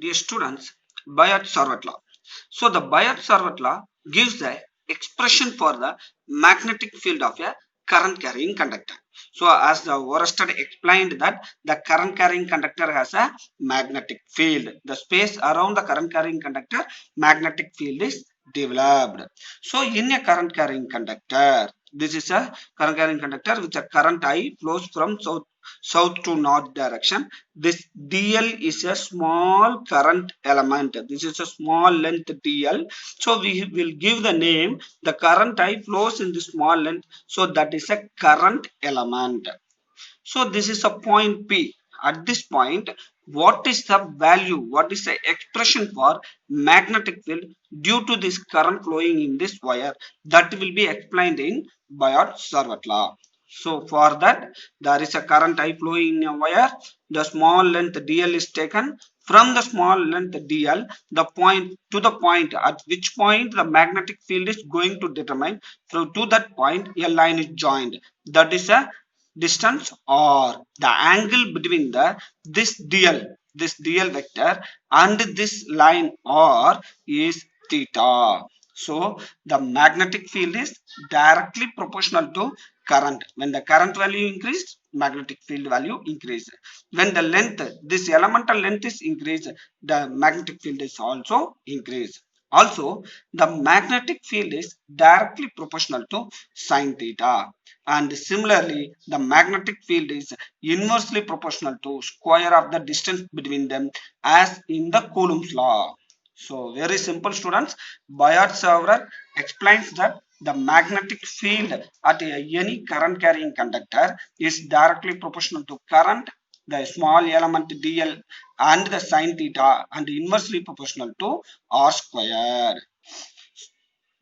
Dear students, Biot-Savart law. So the Biot-Savart law gives the expression for the magnetic field of a current carrying conductor. So as the Oersted explained that the current carrying conductor has a magnetic field. The space around the current carrying conductor, magnetic field is developed. So in a current carrying conductor, this is a current carrying conductor which a current I flows from south to north direction. This dl is a small current element. This is a small length dl. So we will give the name. The current I flows in the small length. So that is a current element. So this is a point P. At this point, what is the value? What is the expression for magnetic field due to this current flowing in this wire? That will be explained in Biot-Savart law. So for that, there is a current I flowing in a wire. The small length dl is taken. From the small length dl, the point to the point at which point the magnetic field is going to determine. To that point, a line is joined. That is a distance or the angle between this dl vector and this line r is theta. So the magnetic field is directly proportional to current. When the current value increased, magnetic field value increased. When the length, this elemental length is increased, the magnetic field is also increased. Also, the magnetic field is directly proportional to sine theta, and similarly the magnetic field is inversely proportional to square of the distance between them, as in the Coulomb's law. So very simple, students. Biot-Savart explains that the magnetic field at any current carrying conductor is directly proportional to current, the small element dl, and the sine theta, and inversely proportional to r square.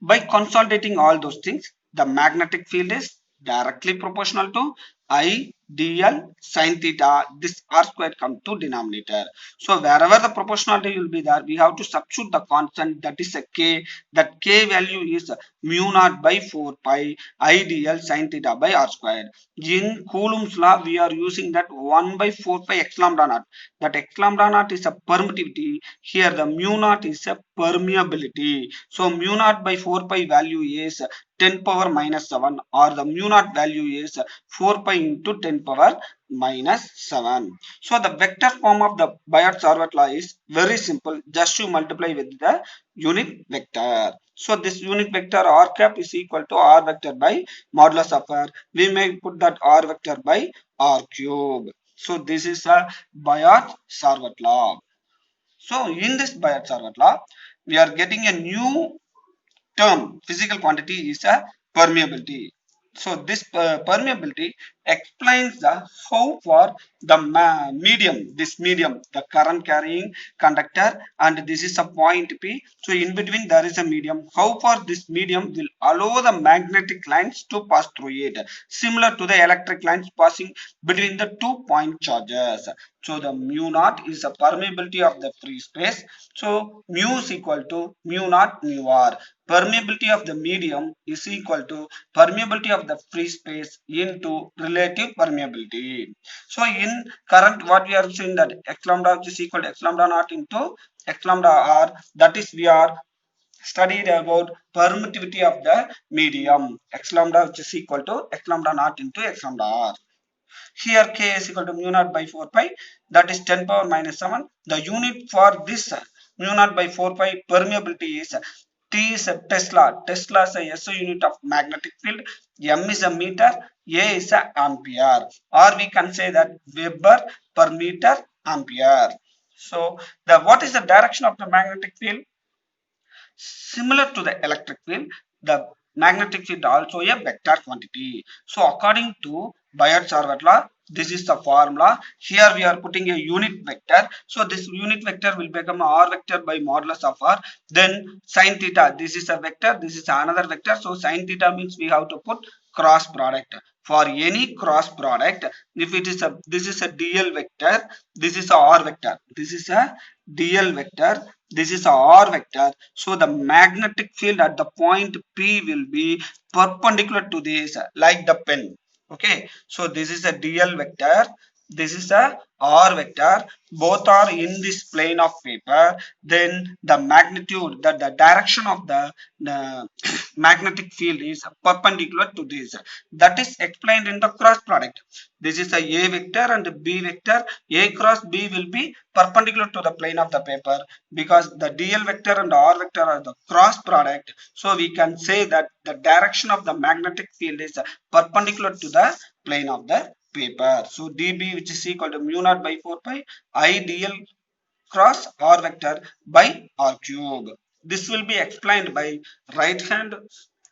By consolidating all those things, the magnetic field is directly proportional to I dl sine theta. This r squared come to denominator. So wherever the proportionality will be there, we have to substitute the constant, that is a k. That k value is mu naught by 4 pi I dl sine theta by r squared. In Coulomb's law, we are using that 1 by 4 pi x lambda naught. That x lambda naught is a permittivity. Here the mu naught is a permeability. So mu naught by 4 pi value is 10 power minus 7, or the mu naught value is 4 pi into 10 power minus 7. So the vector form of the Biot-Savart law is very simple. Just you multiply with the unit vector. So this unit vector r cap is equal to r vector by modulus of r. We may put that r vector by r cube. So this is a Biot-Savart law. So in this Biot-Savart law, we are getting a new term. Physical quantity is a permeability. So this permeability explains the how for the medium, the current carrying conductor, and this is a point P. So in between there is a medium. How for this medium will allow the magnetic lines to pass through it, similar to the electric lines passing between the 2 point charges. So the mu naught is the permeability of the free space. So mu is equal to mu naught mu r. Permeability of the medium is equal to permeability of the free space into relative permeability. So in current, what we are saying that x lambda is equal to x lambda naught into x lambda r. That is, we are studied about permittivity of the medium. X lambda which is equal to x lambda naught into x lambda r. Here k is equal to mu naught by 4 pi, that is 10 power minus 7. The unit for this mu naught by 4 pi permeability is T is a Tesla. Tesla is a SI unit of magnetic field. M is a meter. A is a ampere. Or we can say that Weber per meter ampere. So what is the direction of the magnetic field? Similar to the electric field, the magnetic field also a vector quantity. So according to Biot-Savart law, this is the formula. Here we are putting a unit vector. So this unit vector will become r vector by modulus of r. Then sine theta, this is a vector, this is another vector. So sine theta means we have to put cross product. For any cross product, if it is this is a dl vector, this is a r vector, this is a dl vector, this is a r vector. So the magnetic field at the point P will be perpendicular to this, like the pen. Okay, so this is a dl vector, this is a r vector, both are in this plane of paper, then the magnitude, that the direction of the magnetic field is perpendicular to this, that is explained in the cross product. This is a vector and b vector. A cross b will be perpendicular to the plane of the paper, because the dl vector and r vector are the cross product. So we can say that the direction of the magnetic field is perpendicular to the plane of the paper. So db, which is equal to mu naught by 4 pi I dl cross r vector by r cube. This will be explained by right hand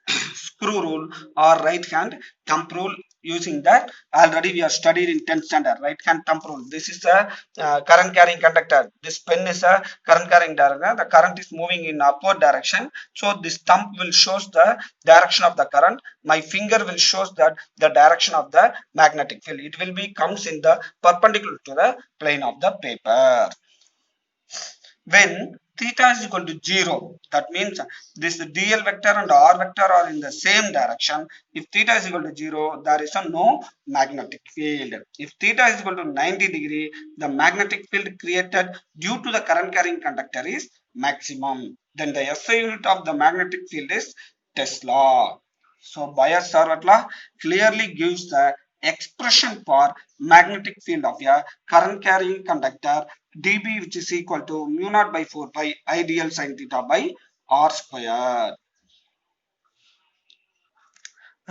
screw rule or right hand thumb rule. Using that, already we are studied in 10th standard, right hand thumb rule. This is a current carrying conductor. This pen is a current carrying director. The current is moving in upward direction, so this thumb will shows the direction of the current. My finger will shows that the direction of the magnetic field. It will be comes in the perpendicular to the plane of the paper. When theta is equal to 0, that means this dl vector and r vector are in the same direction. If theta is equal to 0, there is a no magnetic field. If theta is equal to 90 degree, the magnetic field created due to the current carrying conductor is maximum. Then the SI unit of the magnetic field is Tesla. So Biot-Savart law clearly gives the expression for magnetic field of a current carrying conductor dB, which is equal to mu naught by 4 pi I dl sin theta by r square.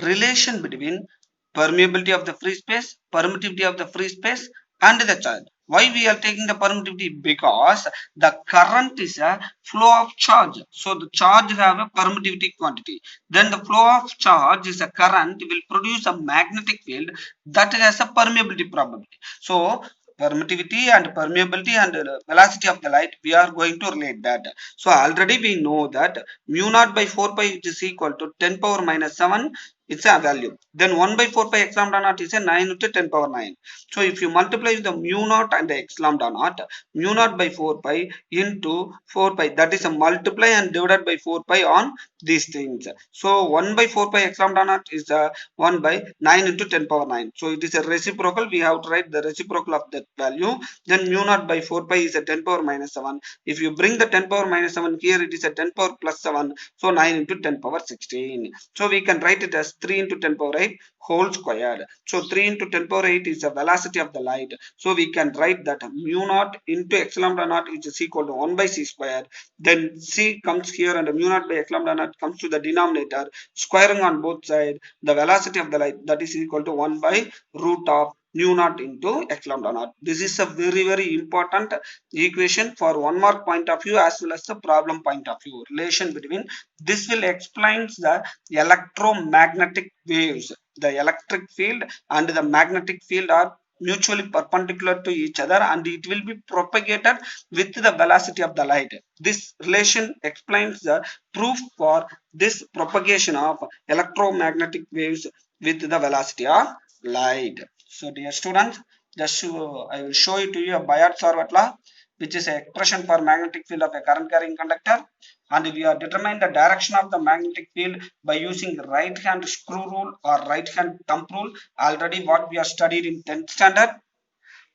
Relation between permeability of the free space, permittivity of the free space, and the charge. Why we are taking the permittivity? Because the current is a flow of charge. So the charge have a permittivity quantity. Then the flow of charge is a current will produce a magnetic field that has a permeability probability. So permittivity and permeability and velocity of the light, we are going to relate that. So already we know that mu naught by 4 pi, which is equal to 10 power minus 7, it's a value. Then 1 by 4 pi x lambda naught is a 9 into 10 power 9. So if you multiply the mu naught and the x lambda naught, mu naught by 4 pi into 4 pi, that is a multiply and divided by 4 pi on these things. So 1 by 4 pi x lambda naught is 1 by 9 into 10 power 9. So it is a reciprocal. We have to write the reciprocal of that value. Then mu naught by 4 pi is a 10 power minus 7. If you bring the 10 power minus 7 here, it is a 10 power plus 7. So 9 into 10 power 16. So we can write it as 3 into 10 power 8 whole squared. So 3 into 10 power 8 is the velocity of the light. So we can write that mu naught into x lambda naught, which is equal to 1 by c squared. Then c comes here and mu naught by x lambda naught comes to the denominator. Squaring on both sides, the velocity of the light, that is equal to 1 by root of mu naught into x lambda naught. This is a very important equation for 1 mark point of view as well as the problem point of view. Relation between this will explains the electromagnetic waves. The electric field and the magnetic field are mutually perpendicular to each other, and it will be propagated with the velocity of the light. This relation explains the proof for this propagation of electromagnetic waves with the velocity of light. So dear students, I will show it to you a Biot-Savart law, which is an expression for magnetic field of a current carrying conductor, and we are determine the direction of the magnetic field by using right hand screw rule or right hand thumb rule, already what we are studied in 10th standard.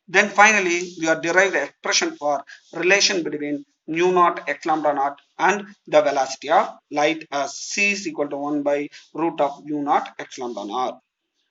Then finally we are derived the expression for relation between mu naught x lambda naught and the velocity of light as c is equal to 1 by root of mu naught x lambda naught.